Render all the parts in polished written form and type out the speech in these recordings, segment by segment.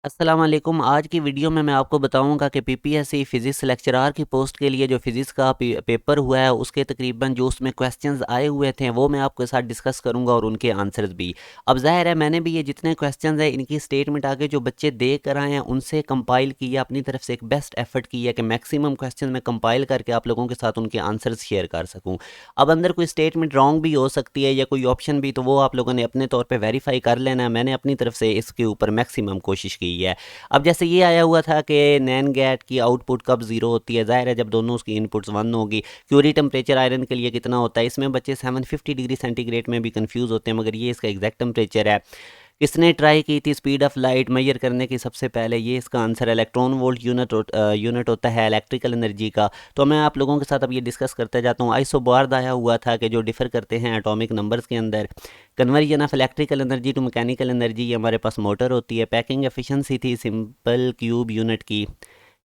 अस्सलाम वालेकुम। आज की वीडियो में मैं आपको बताऊंगा कि पीपीएससी फिज़िक्स लेक्चरार की पोस्ट के लिए जो फिज़िक्स का पेपर हुआ है उसके तकरीबन जो उसमें क्वेश्चंस आए हुए थे वो मैं आपके साथ डिस्कस करूंगा और उनके आंसर्स भी। अब ज़ाहिर है मैंने भी ये जितने क्वेश्चंस हैं इनकी स्टेटमेंट आगे जो बच्चे दे कर आए हैं उनसे कंपाइल किया, अपनी तरफ से एक बेस्ट एफर्ट किया कि मैक्सिमम क्वेश्चन मैं कंपाइल करके आप लोगों के साथ उनके आंसर्स शेयर कर सकूँ। अब अंदर कोई स्टेटमेंट रॉन्ग भी हो सकती है या कोई ऑप्शन भी, तो वो आप लोगों ने अपने तौर पर वेरीफाई कर लेना है। मैंने अपनी तरफ से इसके ऊपर मैक्सिमम कोशिश की है। अब जैसे ये आया हुआ था कि नैन गैट की आउटपुट कब ज़ीरो होती है, ज़ाहिर है जब दोनों उसकी इनपुट्स वन होगी। क्यूरी टेम्परेचर आयरन के लिए कितना होता है, इसमें बच्चे 750 डिग्री सेंटीग्रेड में भी कंफ्यूज होते हैं, मगर ये इसका एग्जैक्ट टेम्परेचर है। किसने ट्राई की थी स्पीड ऑफ लाइट मेजर करने की सबसे पहले, ये इसका आंसर है। इलेक्ट्रॉन वोल्ट यूनिट होता है इलेक्ट्रिकल एनर्जी का। तो मैं आप लोगों के साथ अब ये डिस्कस करते जाता हूँ। आइसोबार्ड आया हुआ था कि जो डिफर करते हैं एटॉमिक नंबर्स के अंदर। Conversion of electrical energy to mechanical energy, ये हमारे पास मोटर होती है। पैकिंग एफिशिएंसी थी सिंपल क्यूब यूनिट की।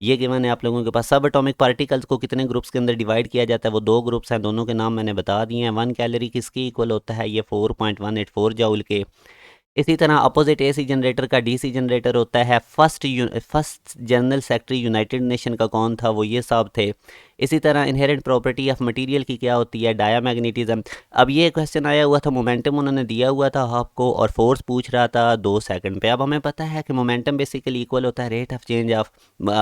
ये गिवन है आप लोगों के पास। सब एटॉमिक पार्टिकल्स को कितने ग्रुप्स के अंदर डिवाइड किया जाता है, वो दो ग्रुप्स हैं, दोनों के नाम मैंने बता दिए हैं। 1 कैलोरी किसकी इक्वल होता है, ये 4.184 जाउल के। इसी तरह अपोजिट एसी जनरेटर का डीसी जनरेटर होता है। First general secretary United nation का कौन था, वो ये साहब थे। इसी तरह इनहेरेंट प्रॉपर्टी ऑफ मटेरियल की क्या होती है, डायामैग्नेटिज्म। अब ये क्वेश्चन आया हुआ था, मोमेंटम उन्होंने दिया हुआ था आपको और फोर्स पूछ रहा था 2 सेकंड पे। अब हमें पता है कि मोमेंटम बेसिकली इक्वल होता है rate of change of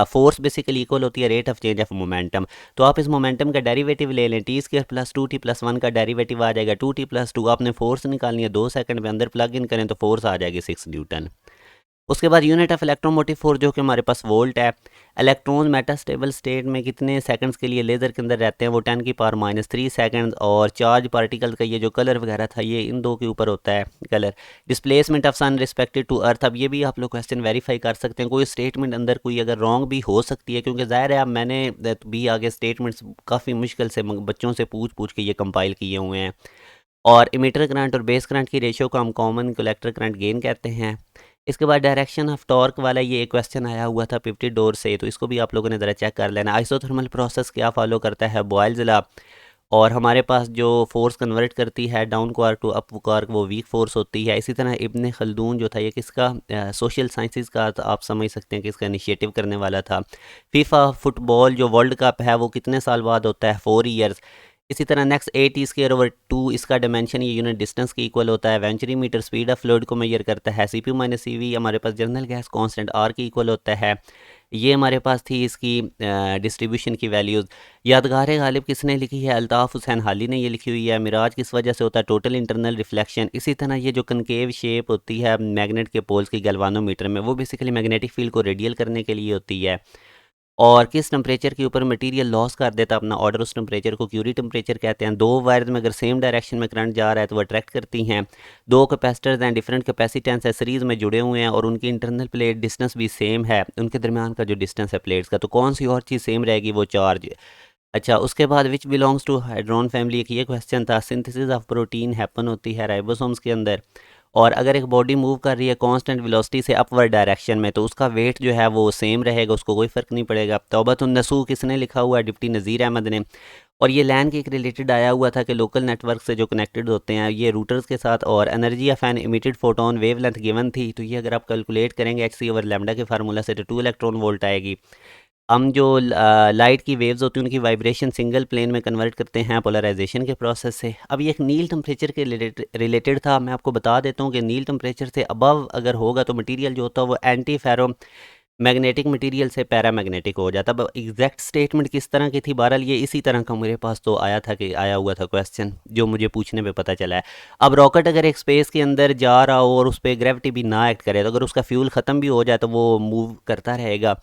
force, basically equal होती है rate of change of momentum. तो आप इस मोमेंटम का डेरिवेटिव ले लें, टी स्क्र प्लस 2t+1 का डेरिवेटिव आ जाएगा 2t+2। आपने फोर्स निकालनी है 2 सेकंड में, अंदर प्लग इन करें तो फोर्स आ जाएगी 6 न्यूटन। उसके बाद यूनिट ऑफ इलेक्ट्रोमोटिव फोर्स जो कि हमारे पास वोल्ट है। इलेक्ट्रॉन मेटास्टेबल स्टेट में कितने सेकंड्स के लिए लेज़र के अंदर रहते हैं, वो 10⁻³ सेकंड। और चार्ज पार्टिकल का ये जो कलर वगैरह था ये इन दो के ऊपर होता है colour. Displacement of sun respected to earth. अब ये भी आप लोग क्वेश्चन वेरीफाई कर सकते हैं, कोई स्टेटमेंट अंदर कोई अगर रॉन्ग भी हो सकती है, क्योंकि ज़ाहिर है अब मैंने भी आगे स्टेटमेंट्स काफ़ी मुश्किल से बच्चों से पूछ पूछ के ये कंपाइल किए हुए हैं। और इमीटर करंट और बेस करंट की रेशियो को हम कॉमन कलेक्टर करंट गेन कहते हैं। इसके बाद डायरेक्शन ऑफ टॉर्क वाला ये एक क्वेश्चन आया हुआ था 50 डोर से, तो इसको भी आप लोगों ने ज़रा चेक कर लेना। आइसोथर्मल प्रोसेस क्या फॉलो करता है, बॉयल्स लॉ। और हमारे पास जो फोर्स कन्वर्ट करती है down quark to up quark, वो वीक फोर्स होती है। इसी तरह इब्न खल्दून जो था ये किसका, सोशल साइंसेज का, तो आप समझ सकते हैं कि इसका इनिशिएटिव करने वाला था। फीफा फुटबॉल जो वर्ल्ड कप है वो कितने साल बाद होता है, 4 ईयर्स। इसी तरह नेक्स्ट 8t²/2, इसका डायमेंशन ये यूनिट डिस्टेंस की इक्वल होता है। Venturi meter speed of fluid को मेजर करता है। CP - CV हमारे पास जनरल गैस कांस्टेंट R की इक्वल होता है। ये हमारे पास थी इसकी डिस्ट्रीब्यूशन की वैल्यूज़। यादगार गालिब किसने लिखी है, अल्ताफ़ हुसैन हाली ने ये लिखी हुई है। मिराज किस वजह से होता है, टोटल इंटरनल रिफ्लेक्शन। इसी तरह ये जो कनकेव शेप होती है मैग्नेट के पोल्स की गैल्वानोमीटर में, वो बेसिकली मैग्नेटिक फील्ड को रेडियल करने के लिए होती है। और किस टेम्परेचर के ऊपर मटेरियल लॉस कर देता है अपना ऑर्डर, उस टेम्परेचर को क्यूरी टेम्परेचर कहते हैं। दो वायर्स में अगर सेम डायरेक्शन में करंट जा रहा है तो वो अट्रैक्ट करती हैं। दो कैपेसिटर्स हैं, डिफरेंट कैपेसिटेंस है, सीरीज़ में जुड़े हुए हैं और उनकी इंटरनल प्लेट डिस्टेंस भी सेम है, उनके दरमियान का जो डिस्टेंस है प्लेट्स का, तो कौन सी और चीज़ सेम रहेगी, वो चार्ज। अच्छा, उसके बाद विच बिलोंग्स टू हाइड्रोन फैमिली, एक ये क्वेश्चन था। सिंथेसिस ऑफ प्रोटीन हैपन होती है राइबोसोम्स के अंदर। और अगर एक बॉडी मूव कर रही है कांस्टेंट वेलोसिटी से अपवर्ड डायरेक्शन में, तो उसका वेट जो है वो सेम रहेगा, उसको कोई फ़र्क नहीं पड़ेगा। तौबतुन नसूह किसने लिखा हुआ है, डिप्टी नज़ीर अहमद ने। और ये लैन के एक रिलेटेड आया हुआ था कि लोकल नेटवर्क से जो कनेक्टेड होते हैं ये रूटर्स के साथ, और energy of an emitted photon wavelength given थी। तो ये अगर आप कैलकुलेट करेंगे Hc/λ के फार्मूला से, तो 2 इलेक्ट्रॉन वोल्ट आएगी। हम जो लाइट की वेव्स होती हैं उनकी वाइब्रेशन सिंगल प्लेन में कन्वर्ट करते हैं पोलराइजेशन के प्रोसेस से। अब ये एक नील टेम्परेचर के रिलेटेड था। मैं आपको बता देता हूँ कि नील टेम्परेचर से अबव अगर होगा तो मटेरियल जो होता है वो एंटी फेरो मैग्नेटिक मटेरियल से पैरामैग्नेटिक हो जाता। अब एग्जैक्ट स्टेटमेंट किस तरह की थी, बहरहाल ये इसी तरह का मेरे पास तो आया था, कि आया हुआ था क्वेश्चन जो मुझे पूछने पे पता चला है। अब रॉकेट अगर एक स्पेस के अंदर जा रहा हो और उस पर ग्रेविटी भी ना एक्ट करे, तो अगर उसका फ्यूल ख़त्म भी हो जाए तो वो मूव करता रहेगा।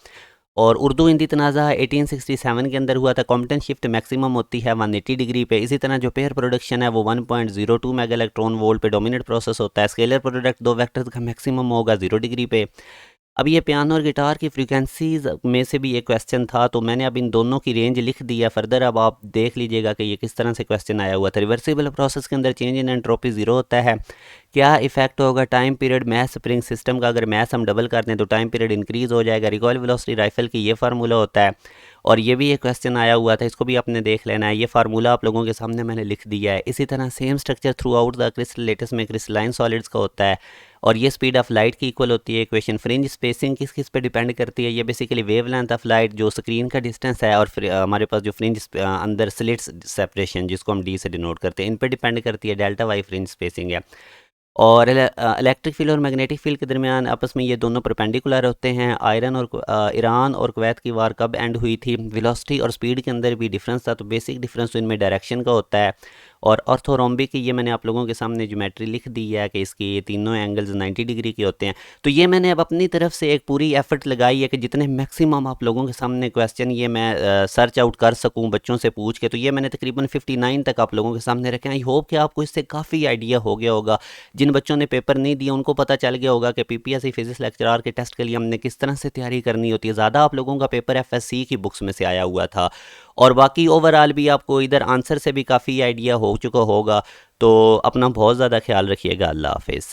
और उर्दू हिंदी तनाज़ा 1867 के अंदर हुआ था। कॉम्पटन शिफ्ट मैक्सिमम होती है 180 डिग्री पे। इसी तरह जो पेयर प्रोडक्शन है वो 1.02 मेगा इलेक्ट्रॉन वोल्ट पे डोमिनेट प्रोसेस होता है। स्केलर प्रोडक्ट दो वेक्टर्स का मैक्सिमम होगा 0 डिग्री पे। अब ये पियानो और गिटार की फ्रीक्वेंसीज में से भी एक क्वेश्चन था, तो मैंने अब इन दोनों की रेंज लिख दी है। फर्दर अब आप देख लीजिएगा कि ये किस तरह से क्वेश्चन आया हुआ था। रिवर्सिबल प्रोसेस के अंदर चेंज इन एंट्रोपी 0 होता है। क्या इफेक्ट होगा time period math spring system का, अगर मैथ हम डबल कर दें तो टाइम पीरियड इंक्रीज हो जाएगा। रिकॉइल वेलोसिटी राइफल की ये फार्मूला होता है। और ये भी एक क्वेश्चन आया हुआ था, इसको भी आपने देख लेना है। ये फार्मूला आप लोगों के सामने मैंने लिख दिया है। इसी तरह same structure through out the crystal latest में क्रिस्टलाइन सॉलिड्स का होता है। और ये स्पीड ऑफ लाइट की इक्वल होती है इक्वेशन। फ्रिंज स्पेसिंग किस किस पे डिपेंड करती है, ये बेसिकली वेवलेंथ ऑफ लाइट जो स्क्रीन का डिस्टेंस है, और फिर हमारे पास जो फ्रिंज अंदर स्लिट्स सेपरेशन जिसको हम डी से डिनोट करते हैं, इन पे डिपेंड करती है डेल्टा वाई फ्रिंज स्पेसिंग है। और इलेक्ट्रिक फील्ड और मैग्नेटिक फील्ड के दरमियान आपस में ये दोनों परपेंडिकुलर होते हैं। ईरान और कुवैत की वार कब एंड हुई थी, वेलोसिटी और स्पीड के अंदर भी डिफरेंस था, तो बेसिक डिफरेंस तो इनमें डायरेक्शन का होता है। और ऑर्थोरोम्बिक की ये मैंने आप लोगों के सामने ज्योमेट्री लिख दी है कि इसके ये तीनों एंगल्स 90 डिग्री के होते हैं। तो ये मैंने अब अपनी तरफ से एक पूरी एफर्ट लगाई है कि जितने मैक्सिमम आप लोगों के सामने क्वेश्चन ये मैं सर्च आउट कर सकूं बच्चों से पूछ के, तो ये मैंने तकरीबन 59 तक आप लोगों के सामने रखे हैं। आई होप कि आपको इससे काफ़ी आइडिया हो गया होगा। जिन बच्चों ने पेपर नहीं दिया उनको पता चल गया होगा कि पीपीएससी फिजिक्स लेक्चरार के टेस्ट के लिए हमने किस तरह से तैयारी करनी होती है। ज़्यादा आप लोगों का पेपर एफएससी की बुक्स में से आया हुआ था, और बाकी ओवरऑल भी आपको इधर आंसर से भी काफ़ी आइडिया हो चुका होगा। तो अपना बहुत ज़्यादा ख्याल रखिएगा। अल्लाह हाफिज़।